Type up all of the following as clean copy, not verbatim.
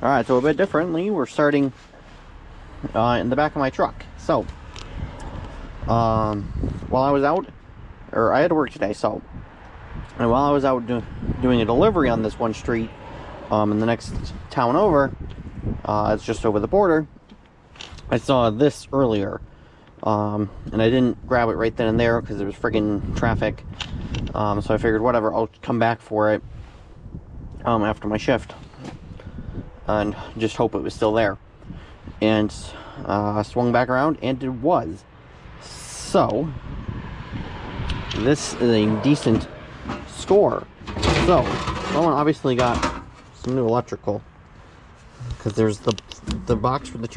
Alright, so a bit differently, we're starting in the back of my truck. So, while I was out, or I had to work today, so, and while I was out doing a delivery on this one street, in the next town over, it's just over the border, I saw this earlier, and I didn't grab it right then and there because there was friggin' traffic, so I figured whatever, I'll come back for it, after my shift, and just hope it was still there. And swung back around, and it was. So this is a decent score. So someone obviously got some new electrical, because there's the box where the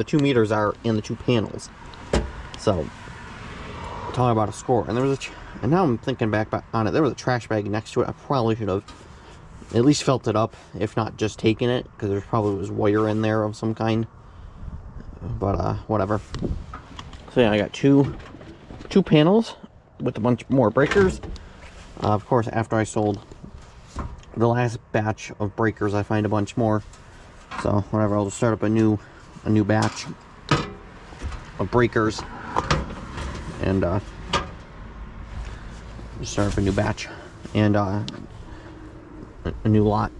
2 meters are and the 2 panels. So talking about a score, and there was and now I'm thinking back on it, there was a trash bag next to it. I probably should have at least felt it up, if not just taken it, because there probably was wire in there of some kind. But whatever. So yeah, I got two panels with a bunch more breakers. Of course, after I sold the last batch of breakers, I find a bunch more. So whatever, I'll just start up a new batch of breakers, and just start up a new batch, and a new lot.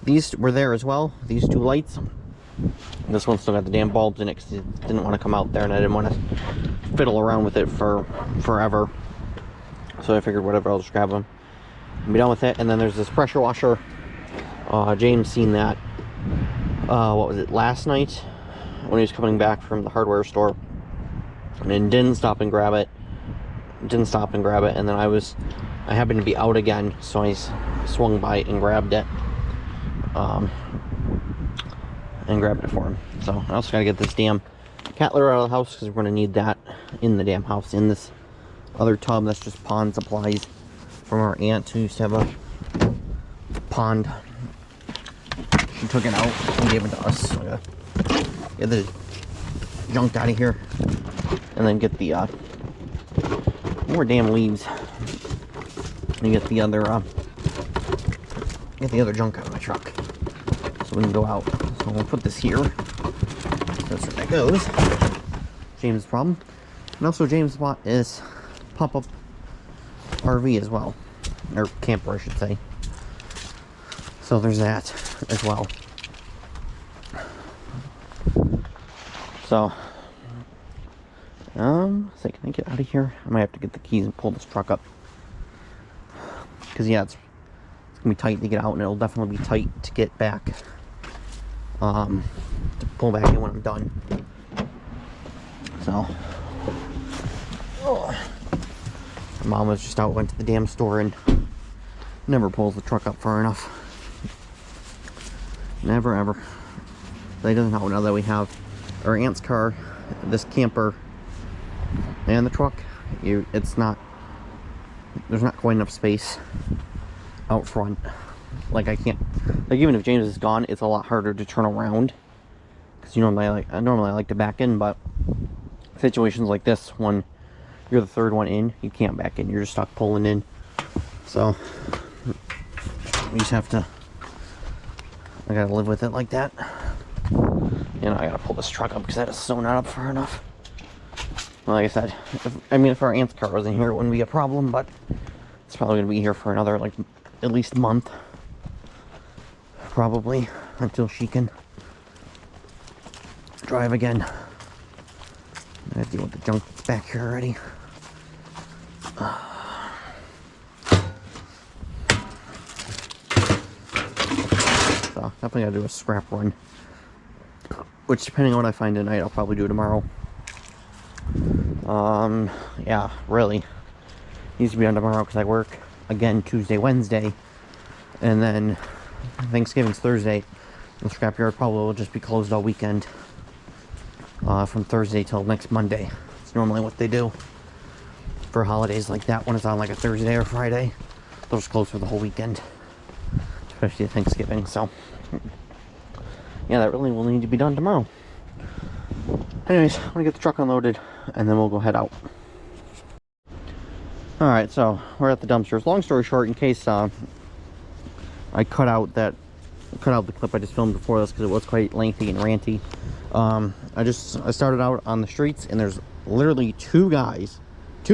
These were there as well, these 2 lights. This one still got the damn bulbs in it because it didn't want to come out there, and I didn't want to fiddle around with it for forever. So I figured whatever, I'll just grab them and be done with it. And then there's this pressure washer. James seen that, what was it, last night when he was coming back from the hardware store, and didn't stop and grab it. And then I happened to be out again, so I swung by and grabbed it. And grabbed it for him. So I also gotta get this damn cat litter out of the house, because we're gonna need that in the damn house, in this other tub that's just pond supplies from our aunt, who used to have a pond. She took it out and gave it to us. So I gotta get the junk out of here, and then get the more damn leaves, and get the other junk out of my truck, so we can go out. So we'll put this here. That's where that goes. James' problem. And also James bought his pop-up RV as well. Or camper, I should say. So there's that as well. So, can I get out of here? I might have to get the keys and pull this truck up. Because yeah, it's gonna be tight to get out, and it'll definitely be tight to get back. To pull back in when I'm done. So, my mom was just out, went to the damn store, and never pulls the truck up far enough. Never ever. They doesn't know now that we have our aunt's car, this camper, and the truck. There's not quite enough space out front. Like, I can't, like, even if James is gone, it's a lot harder to turn around, because normally I like to back in, but situations like this, when you're the third one in, you can't back in, you're just stuck pulling in. So we just have to, I gotta live with it like that. You know, I gotta pull this truck up because that is so not up far enough. Well, like I said, if our aunt's car wasn't here, it wouldn't be a problem, but it's probably gonna be here for another, like, at least a month. Probably, until she can drive again. I have to deal with the junk that's back here already. So, definitely gotta do a scrap run. Which, depending on what I find tonight, I'll probably do tomorrow. Yeah, really. Needs to be done tomorrow because I work again Tuesday, Wednesday, and then Thanksgiving's Thursday. The scrapyard probably will just be closed all weekend, from Thursday till next Monday. It's normally what they do for holidays like that. When it's on like a Thursday or Friday, they'll just close for the whole weekend, especially Thanksgiving. So yeah, that really will need to be done tomorrow. Anyways, I'm gonna get the truck unloaded, and then we'll go head out. Alright, so we're at the dumpsters. Long story short, in case I cut out that cut out the clip I just filmed before this because it was quite lengthy and ranty. I started out on the streets, and there's literally two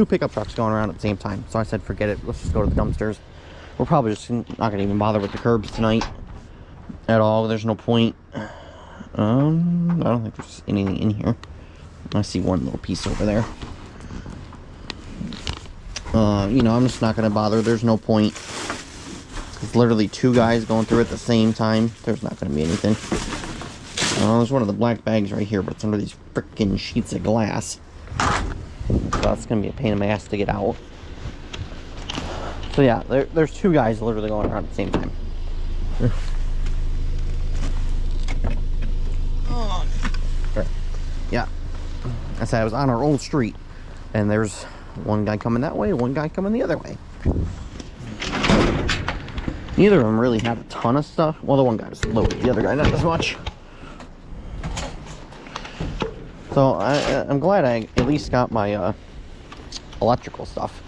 pickup trucks going around at the same time. So I said, forget it, let's just go to the dumpsters. We're probably just not gonna even bother with the curbs tonight at all. There's no point. I don't think there's anything in here. I see one little piece over there. You know, I'm just not gonna bother. There's no point. It's literally two guys going through at the same time. There's not gonna be anything. There's one of the black bags right here, but it's under these freaking sheets of glass. So that's gonna be a pain in my ass to get out. So yeah, there's two guys literally going around at the same time. Yeah, I said I was on our old street, and there's one guy coming that way, one guy coming the other way. Neither of them really had a ton of stuff. Well, the one guy was loaded, the other guy not as much. So I'm glad I at least got my electrical stuff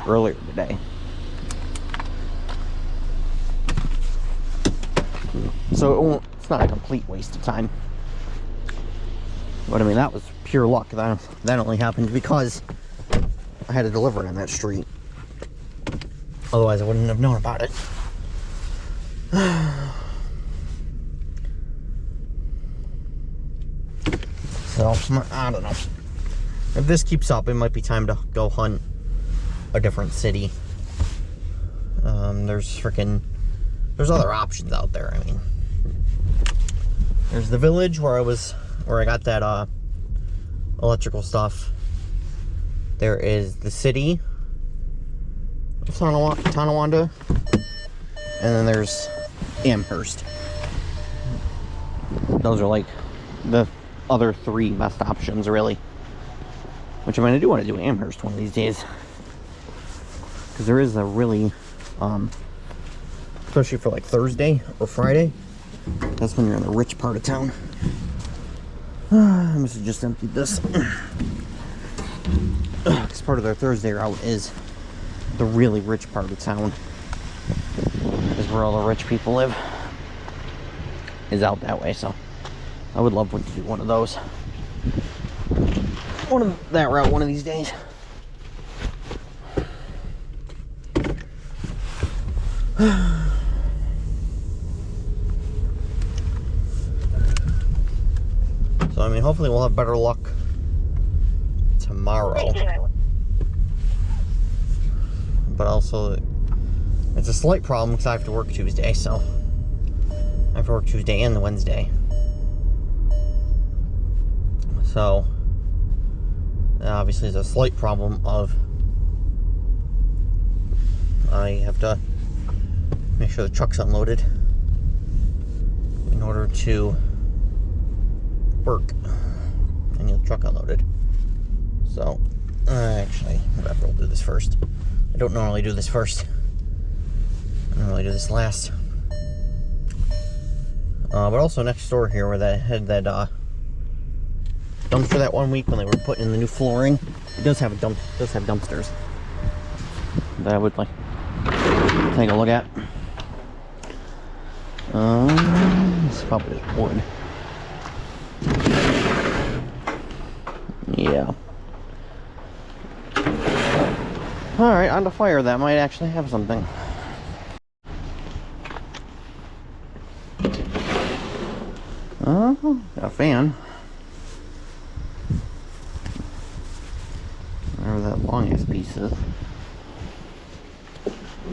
earlier today. So it's not a complete waste of time. But I mean, that was pure luck. That only happened because I had to deliver it on that street. Otherwise, I wouldn't have known about it. So, I don't know. If this keeps up, it might be time to go hunt a different city. There's other options out there. I mean, there's the village where I got that electrical stuff. There is the city of Tonawanda, and then there's Amherst. Those are like the other three best options, really. Which I mean, I do want to do Amherst one of these days, because there is a really, especially for like Thursday or Friday, that's when you're in the rich part of town. I must have just emptied this. Because part of their Thursday route is the really rich part of town. Is where all the rich people live. Is out that way, so I would love to do one of those. That route one of these days. So I mean, hopefully we'll have better luck tomorrow. But also, it's a slight problem because I have to work Tuesday, so I have to work Tuesday and the Wednesday. So, obviously there's a slight problem of I have to make sure the truck's unloaded in order to work and get the truck unloaded. So, actually, whatever, we'll do this first. I don't normally do this first. I normally do this last. But also next door here where they had that dumpster that one week when they were putting in the new flooring, it does have dumpsters that I would like take a look at. It's probably just wood. Yeah. Alright, on the fire. That might actually have something. Oh, got a fan. Whatever that long ass piece is.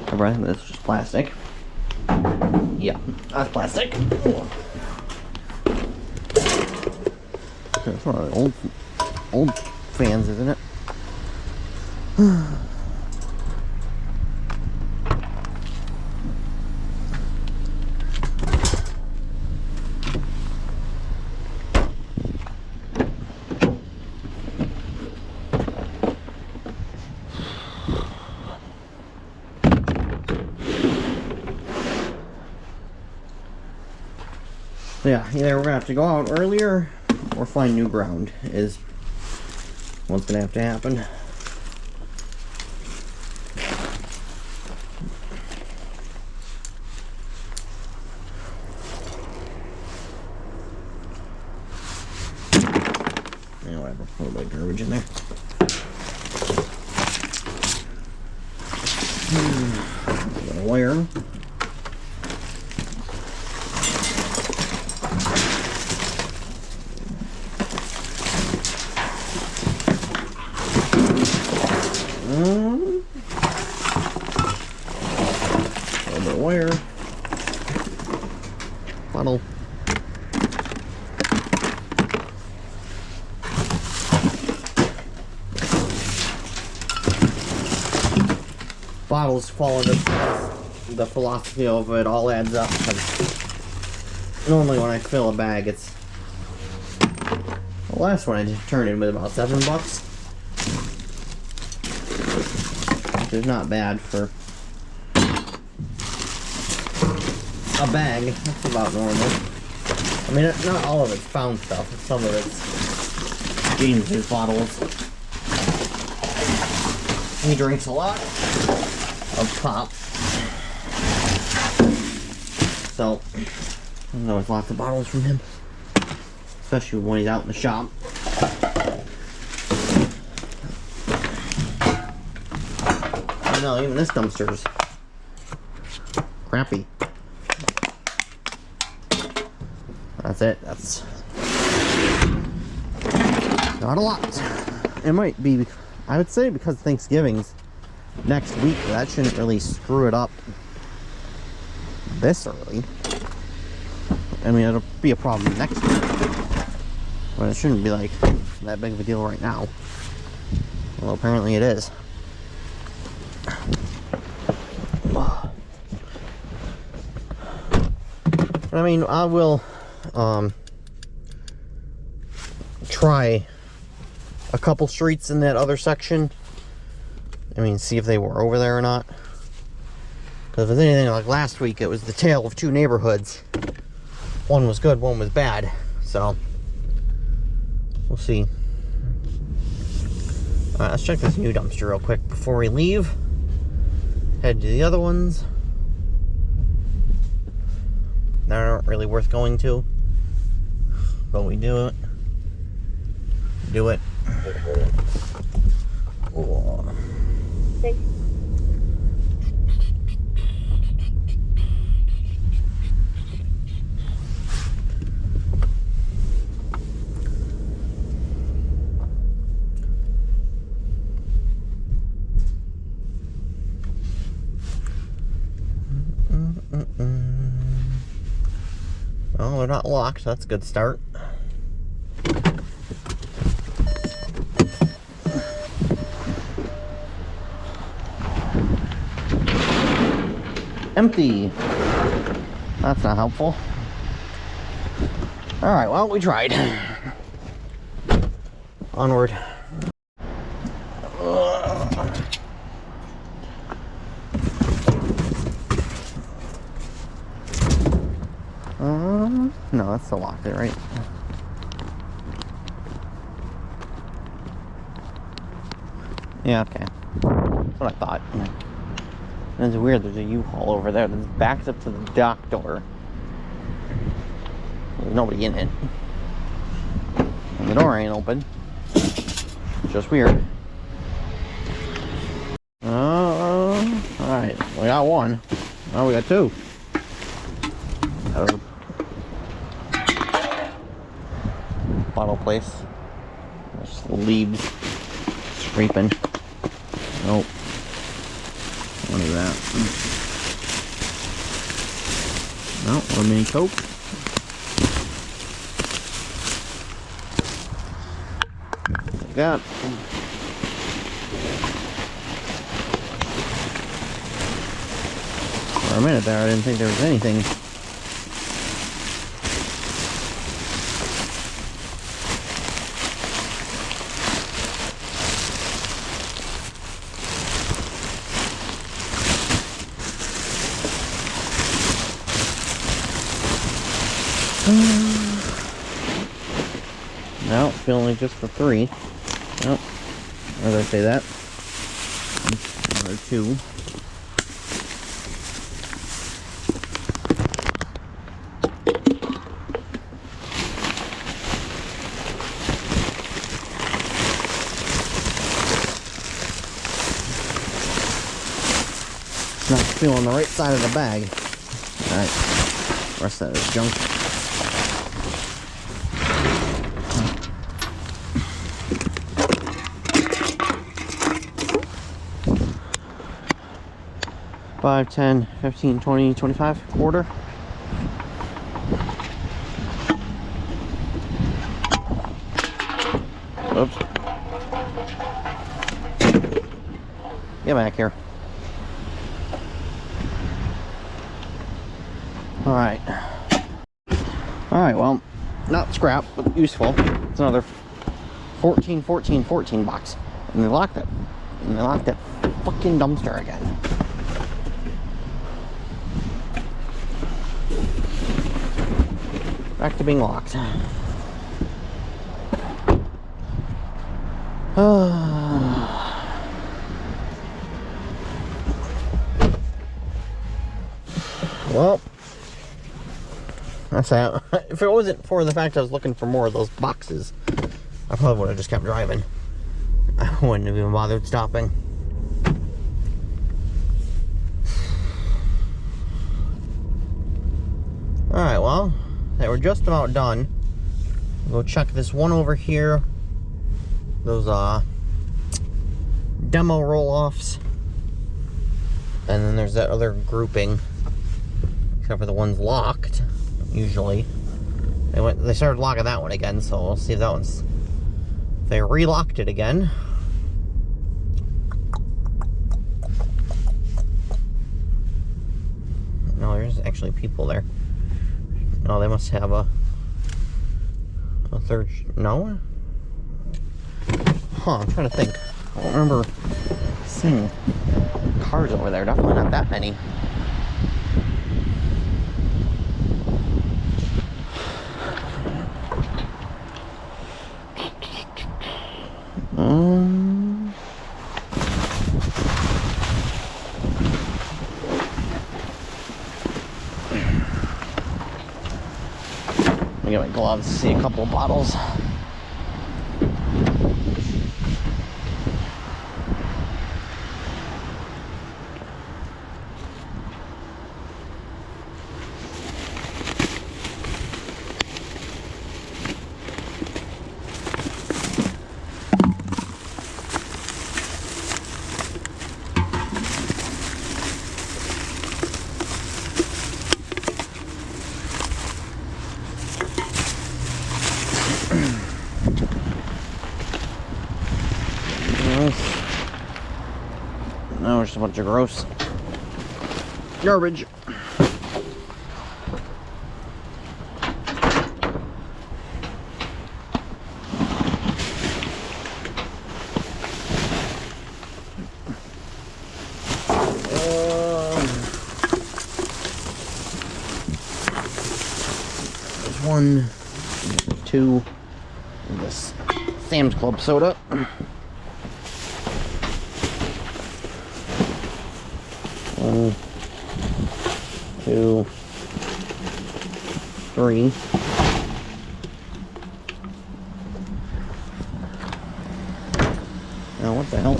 I think that's just plastic. Yeah, that's plastic. It's one of the old fans, isn't it? Yeah, either we're gonna have to go out earlier or find new ground is what's gonna have to happen. whatever. A little bit of garbage in there. A little bit of wire. Wire funnel. Bottles fall into the philosophy of it all adds up. Normally when I fill a bag, it's the last one I just turned in with about $7, which is not bad for a bag. That's about normal. I mean, not all of it's found stuff. Some of it's James's bottles. He drinks a lot of pop, so there's lots of bottles from him, especially when he's out in the shop. I know, even this dumpster's crappy. That's it. That's not a lot. It might be, I would say, because Thanksgiving's next week, that shouldn't really screw it up this early. I mean, it'll be a problem next week, but it shouldn't be like that big of a deal right now. Well, apparently it is. But I mean, I will try a couple streets in that other section. I mean, see if they were over there or not. Because if it's anything like last week, it was the tale of two neighborhoods. One was good, one was bad. So, we'll see. Alright, let's check this new dumpster real quick before we leave. Head to the other ones. They're not really worth going to. But we do it. Do it. Oh. Well, they're not locked, so that's a good start. Empty. That's not helpful. Alright, well, we tried. Onward. No, that's still locked there, right? Yeah, okay. That's what I thought. And it's weird, there's a U-Haul over there that's backed up to the dock door. There's nobody in it. And the door ain't open. Just weird. Alright, we got one. Oh, we got two. Bottle place. There's leaves scraping. Nope. What is that? No, a mini Coke. Got. For a minute there, I didn't think there was anything. No, feeling just for 3. Nope. Why did I say that? Another 2. feel on the right side of the bag. Alright, the rest of that is junk. $5, $10, $15, $20, $25, quarter. Oops. Get back here. Alright. Alright, well, not scrap, but useful. It's another 14, 14, 14 box. And they locked it. And they locked that fucking dumpster again. Back to being locked. Well, that's that. If it wasn't for the fact I was looking for more of those boxes, I probably would have just kept driving. I wouldn't have even bothered stopping. Alright, well, they were just about done. Go check this one over here. Those demo roll-offs. And then there's that other grouping. Except for the ones locked, usually. They started locking that one again, so we'll see if that one's... They relocked it again. No, there's actually people there. No, they must have a third... No? Huh, I'm trying to think. I don't remember seeing cars over there. Definitely not that many. Let me get my gloves to see a couple of bottles. Now it's just a bunch of gross garbage. There's 1, 2 of this Sam's Club soda. 1, 2, 3. Now what the hell?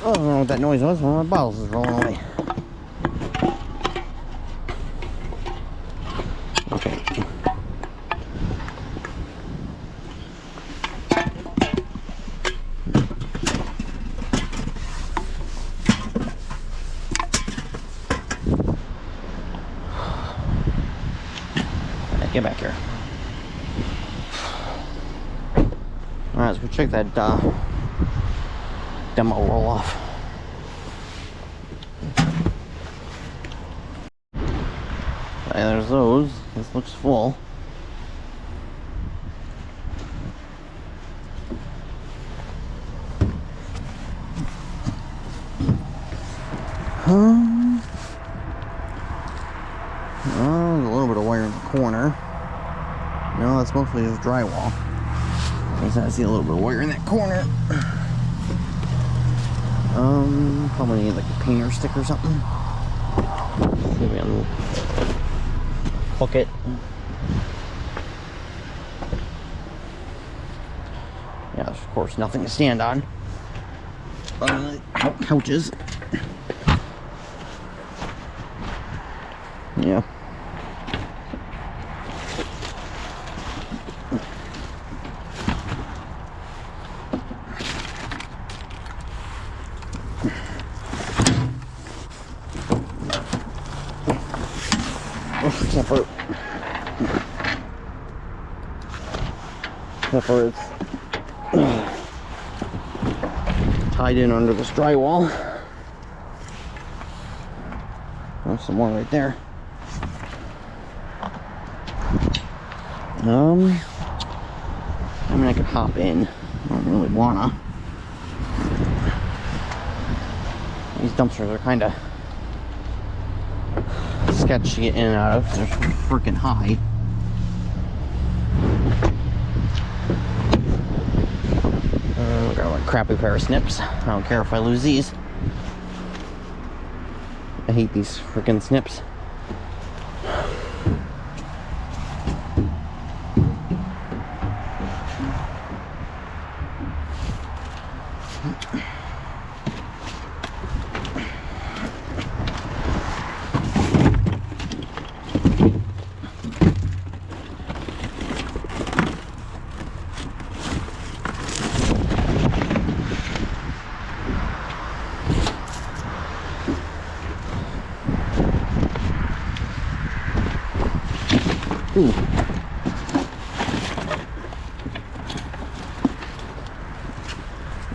Oh, I don't know what that noise was. One of my bottles is rolling away. Okay. Get back here. Alright, let's go check that demo roll-off. There's those. This looks full. Oh, there's a little bit of wire in the corner. No, that's mostly just drywall. I see a little bit of wire in that corner. Probably need like a painter stick or something. Maybe unhook it. Yeah, there's of course nothing to stand on. couches. Yeah. Except it's tied in under this drywall. There's some more right there. I mean, I could hop in. I don't really wanna. These dumpsters are kind of sketchy to get in and out of. They're freaking high. We got a crappy pair of snips. I don't care if I lose these. I hate these freaking snips. Ooh.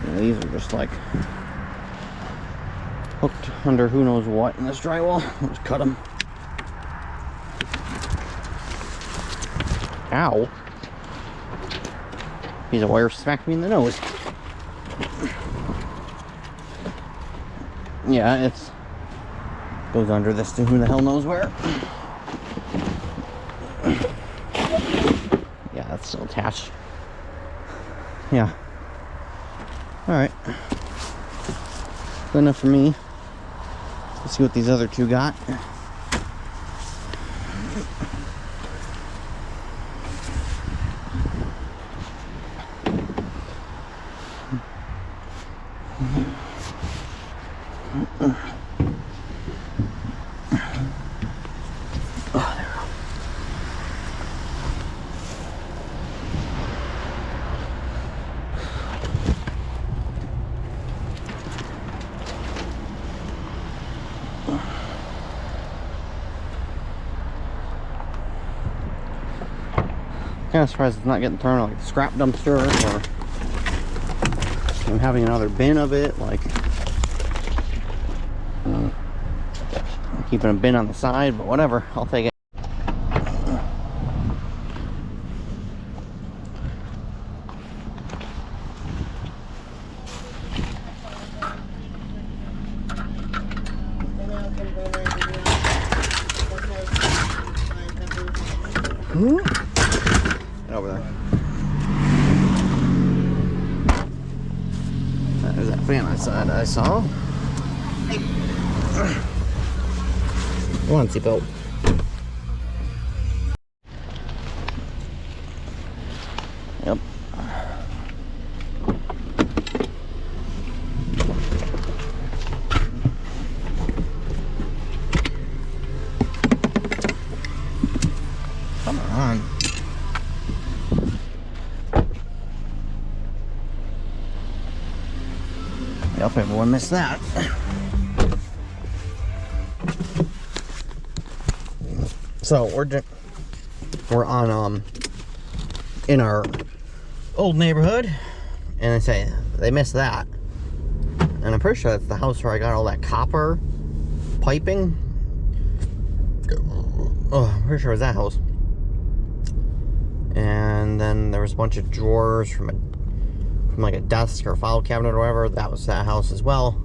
Yeah, these are just like hooked under who knows what in this drywall. I'll just cut them. Ow. Piece of wire smacked me in the nose. Yeah, it's goes under this to who the hell knows where. Yeah, that's still attached. Yeah. Alright. Good enough for me. Let's see what these other two got. Kind of surprised it's not getting thrown in like the scrap dumpster, or I'm having another bin of it, like keeping a bin on the side, but whatever, I'll take it. Over there. There's that fan outside I saw. Come on, seatbelt. Yep. Come on. Yep, everyone missed that. So we're on in our old neighborhood, and I say they missed that, and I'm pretty sure that's the house where I got all that copper piping. Oh, I'm pretty sure it was that house. And then there was a bunch of drawers from like a desk or a file cabinet or whatever. That was that house as well.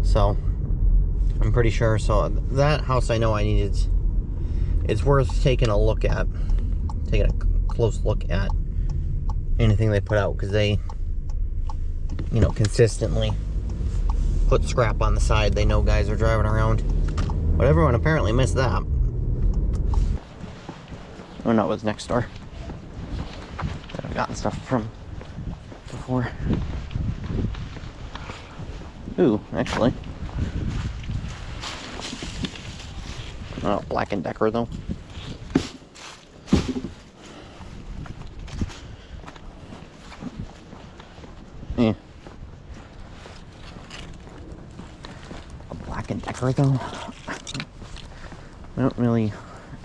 So I'm pretty sure. So that house, I know I needed. It's worth taking a look at, taking a close look at anything they put out, because they, you know, consistently put scrap on the side. They know guys are driving around, but everyone apparently missed that. Oh no, it was next door. I've gotten stuff from before. Ooh, actually. Oh, Black & Decker though. Yeah. A Black & Decker though. We don't really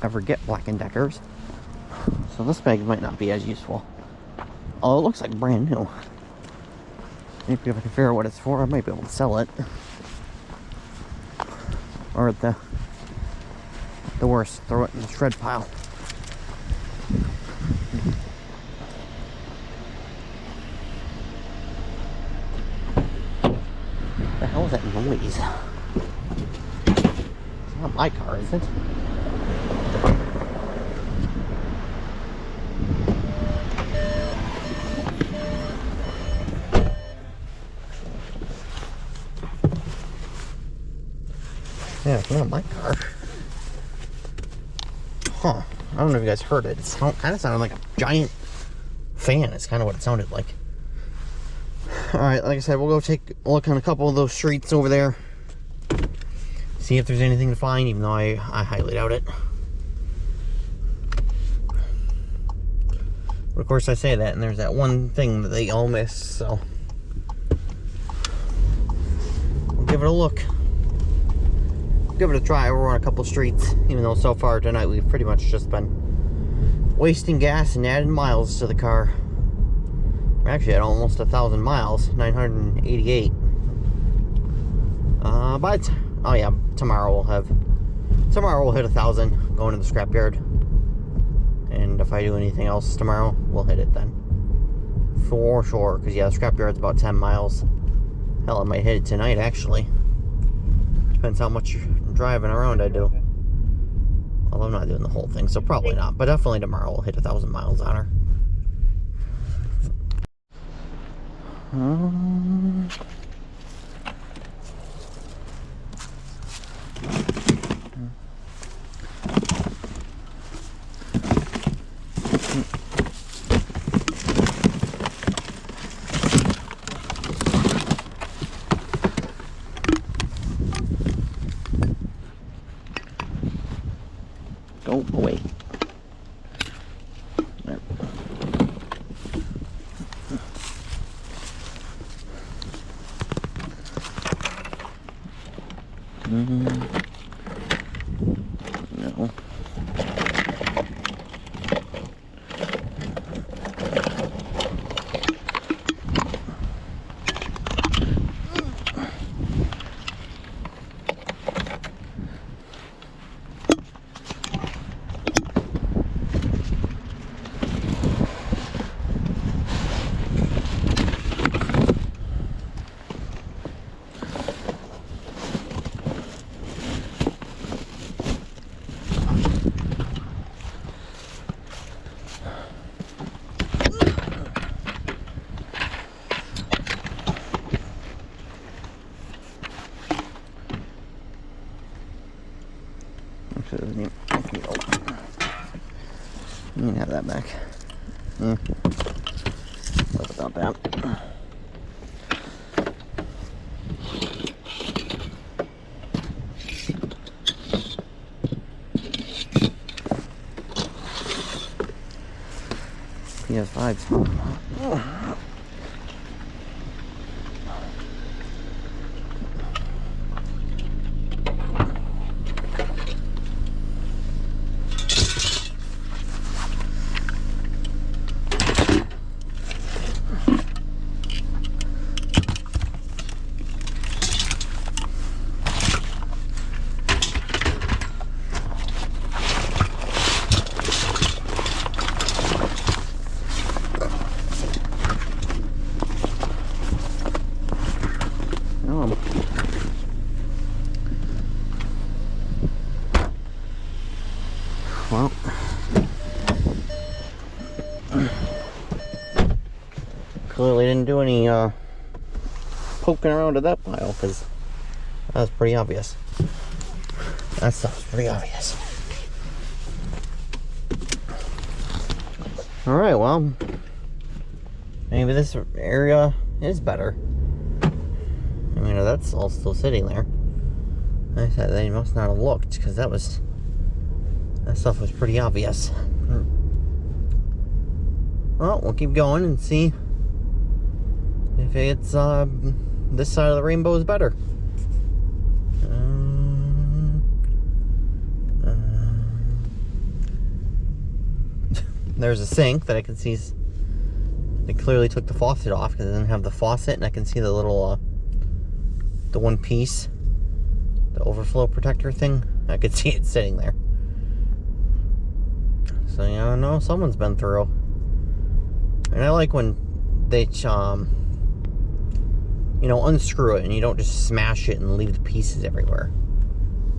ever get Black & Deckers, so this bag might not be as useful. Oh, it looks like brand new. Maybe if I can figure out what it's for, I might be able to sell it. Or at the worst, throw it in the shred pile. The hell is that noise? It's not my car, is it? Yeah, it's not my car. Huh. I don't know if you guys heard it. It kind of sounded like a giant fan. It's kind of what it sounded like. Alright, like I said, we'll go take a look on a couple of those streets over there. See if there's anything to find, even though I highly doubt it. But of course I say that, and there's that one thing that they all miss, so we'll give it a look. Give it a try. We're on a couple streets, even though so far tonight we've pretty much just been wasting gas and adding miles to the car. We're actually at almost 1,000 miles, 988. But oh yeah, tomorrow we'll hit 1,000 going to the scrapyard. And if I do anything else tomorrow, we'll hit it then. For sure, because yeah, the scrapyard's about 10 miles. Hell, I might hit it tonight actually. Depends how much driving around I do. Well, I'm not doing the whole thing, so probably not. But definitely tomorrow we'll hit 1,000 miles on her. Go away. There. No. You can have that back. What about that? PS5s. Well, clearly didn't do any poking around to that pile, because that was pretty obvious. That stuff's pretty obvious. Alright, well, maybe this area is better. I You know, that's all still sitting there. I said they must not have looked, because that stuff was pretty obvious. Well, we'll keep going and see if it's this side of the rainbow is better. There's a sink that I can see. They clearly took the faucet off because it doesn't have the faucet, and I can see the little, the one piece, the overflow protector thing. I could see it sitting there. So, yeah, no, someone's been through. And I like when they, unscrew it and you don't just smash it and leave the pieces everywhere.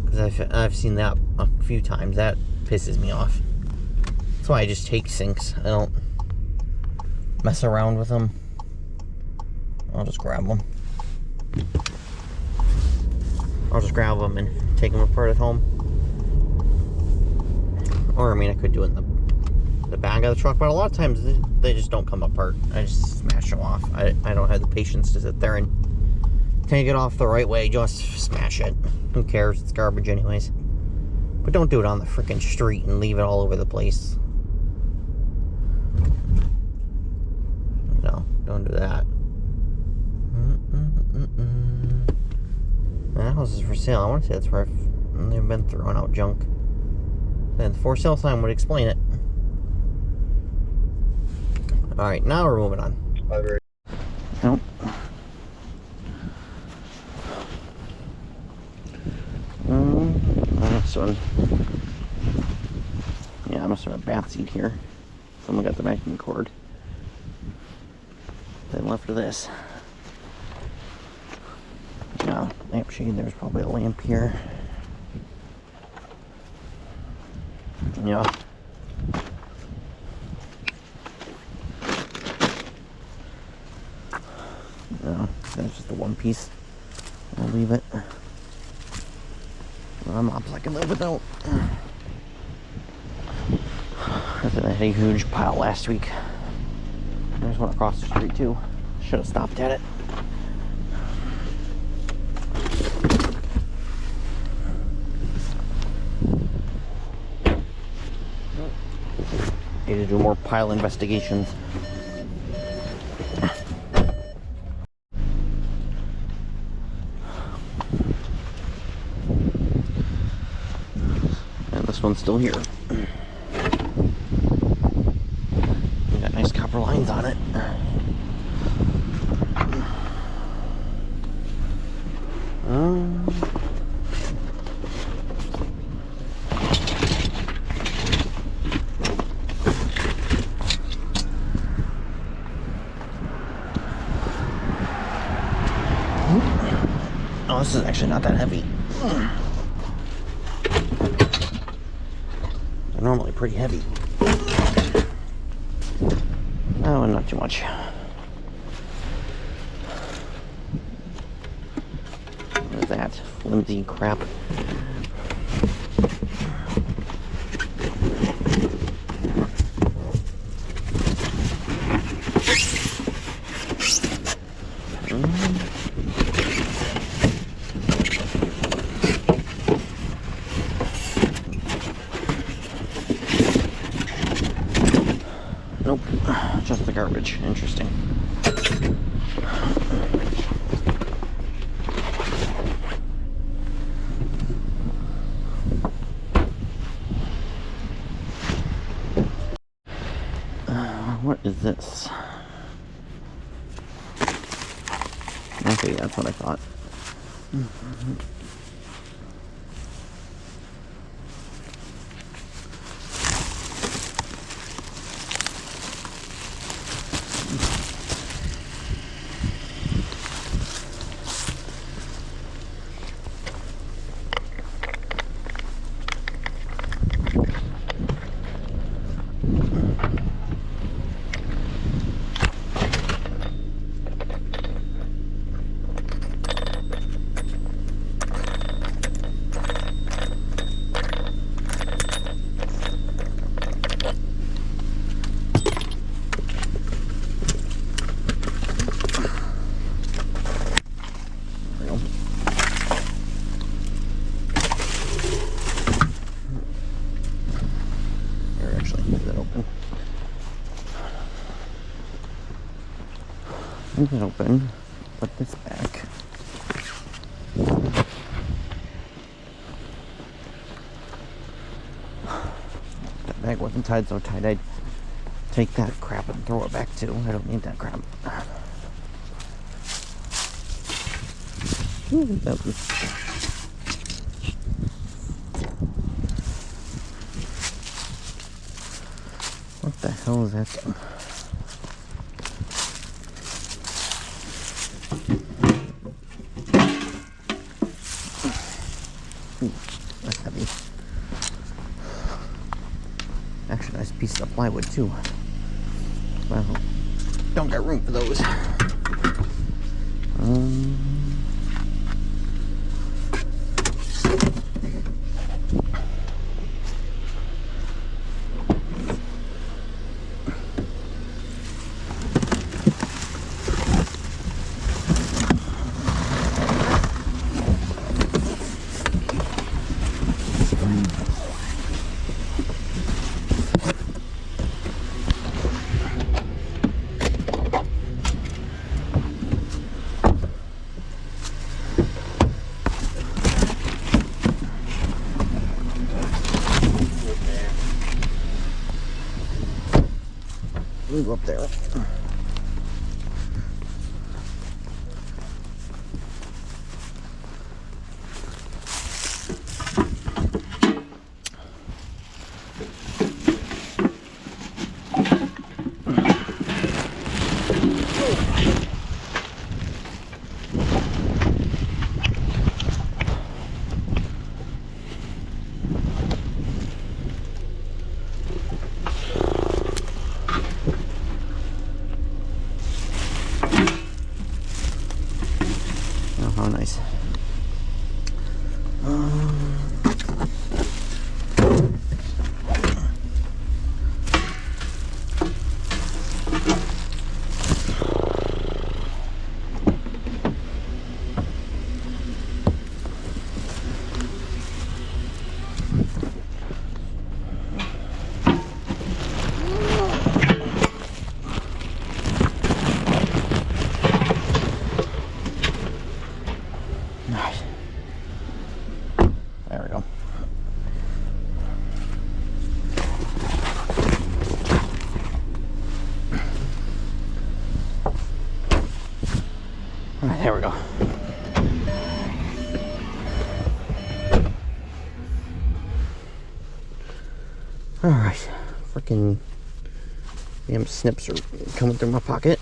Because I've seen that a few times. That pisses me off. That's why I just take sinks. I don't mess around with them. I'll just grab them. I'll just grab them and take them apart at home. Or, I mean, I could do it in the back of the truck, but a lot of times they just don't come apart. I just smash them off. I don't have the patience to sit there and take it off the right way. Just smash it. Who cares? It's garbage anyways. But don't do it on the freaking street and leave it all over the place. No, don't do that. That house is for sale. I want to say that's where they've been throwing out junk. And the for sale sign would explain it. Alright, now we're moving on. Nope. This one. Yeah, I must have a bath seat here. Someone got the vacuum cord. Then left of this. Yeah, lampshade. There's probably a lamp here. Yeah. No, that's just the one piece. I'll leave it. Mops I can live without. I had a huge pile last week. There's one across the street too. Should have stopped at it. Need to do more pile investigations. And this one's still here. Got nice copper lines on it. Oh, this is actually not that heavy. They're normally pretty heavy. Oh, not too much. What is that? Flimsy crap. Nope, just the garbage. Interesting. What is this? Okay, that's what I thought. Leave it open. Put this back. That bag wasn't tied so tight. I'd take that crap and throw it back too. I don't need that crap. Ooh, that was... What the hell is that thing? Ooh, that's heavy. Actually, nice piece of plywood too. Well, don't got room for those. Let me go up there. Oh, nice. There we go. All right, there we go. All right, freaking damn snips are coming through my pocket.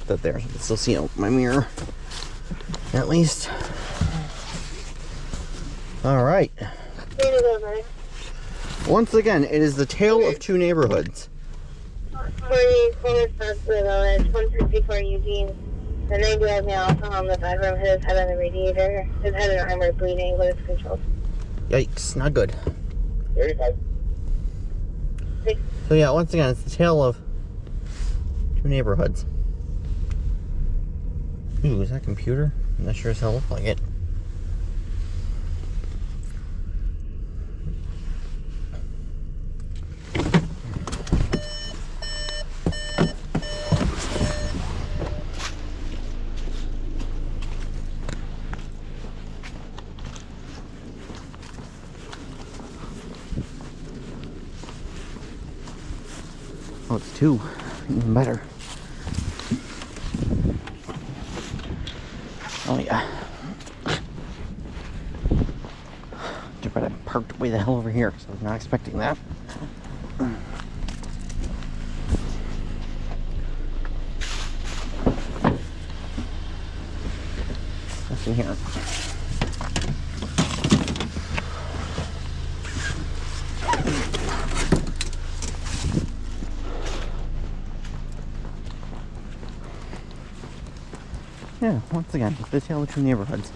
That there, so I can still see out my mirror, at least. All right. Once again, it is the tale of two neighborhoods. 164 Eugene. The neighbor has me also on the bedroom. His head on the radiator. His head and arm are bleeding, but it's controlled. Yikes, not good. 35. So yeah, once again, it's the tale of two neighborhoods. Ooh, is that a computer? That sure as hell look like it. Oh, it's two. Even better. Oh yeah. Too bad I parked way the hell over here because I was not expecting that. What's in here? Yeah, once again, it's the tale of two neighborhoods.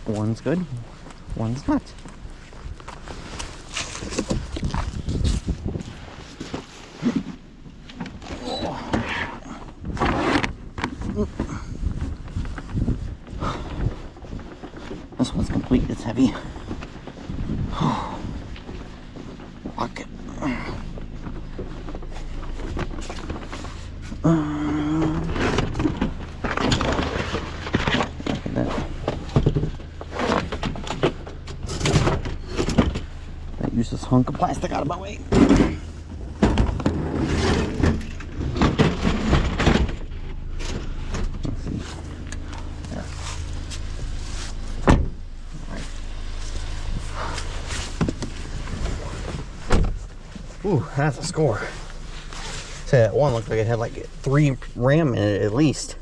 One's good, one's not. This one's complete, it's heavy. Look at that. I use this hunk of plastic out of my way. Ooh, that's a score. Say that one looked like it had like 3 RAM in it at least.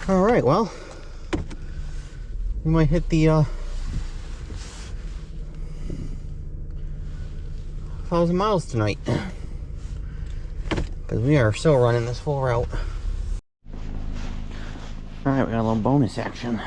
All right, well, we might hit the 1,000 miles tonight, because we are still running this full route. All right, we got a little bonus action.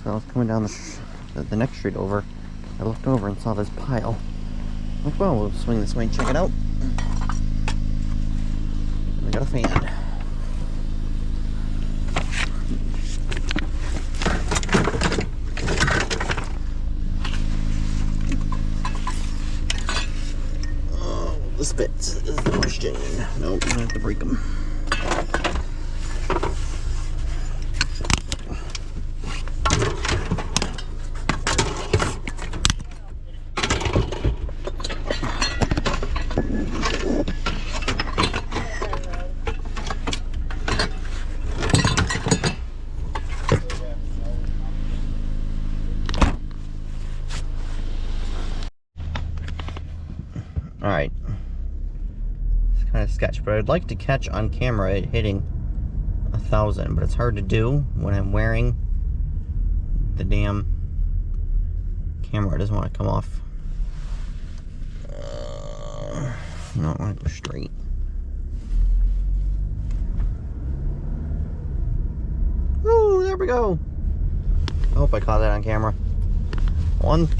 So I was coming down the next street over. I looked over and saw this pile. I'm like, well, we'll swing this way and check it out. And we got a fan. Oh, this fits is the question. Nope, I have to break them. Alright. It's kind of sketch, but I'd like to catch on camera it hitting 1,000, but it's hard to do when I'm wearing the damn camera. It doesn't want to come off. No, I want to go straight. Ooh, there we go. I hope I caught that on camera. 1,000.